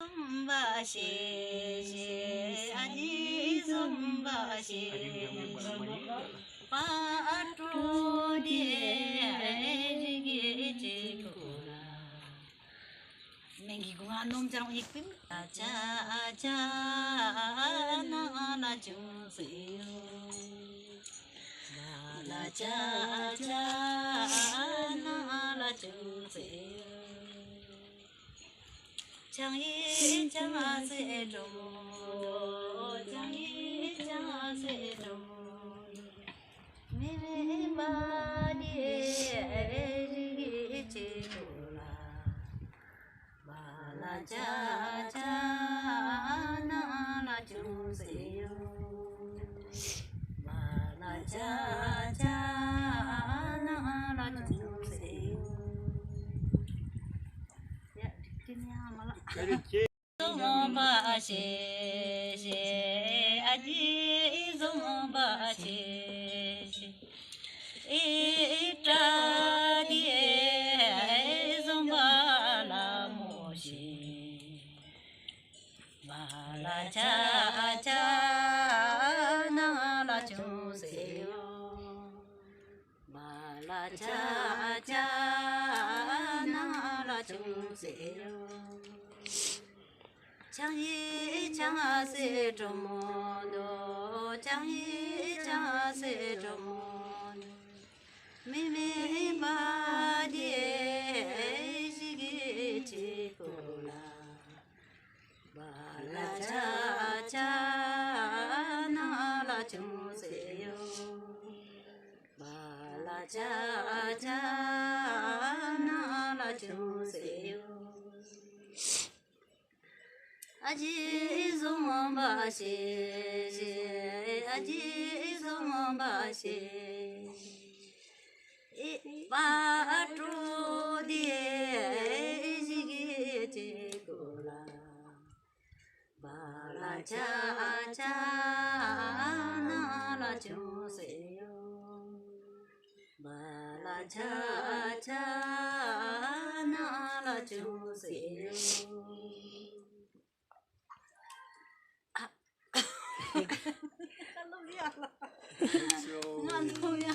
좀바시 아니 좀바시 파토디에 지기지구나 맹기구나 놈처럼 입힘 아자아자 나나 주세요 나자자 나나 주세요 장이 장하세 좀 장이 장하세 좀 미미바디에 지지구나 말라자자 나나 주세요 말라자자 나나 주세요 야 듣기냐 말라 좀바시 아지 좀바시 이따디에 좀발라모시 말라자자 나라주세요 말라자자 나라주세요 장이 장하세 좀모노 장이 장하세 좀모노 미미바디에 지기지구나 말라자자 나라주세요 말라자자 나라주세요 아지 좀바시 아지 좀바시 파토디에 지기지구나 말라자자 나라주세요 말라자자 나라주세요 Kalau dia lah. Ngantuk ya.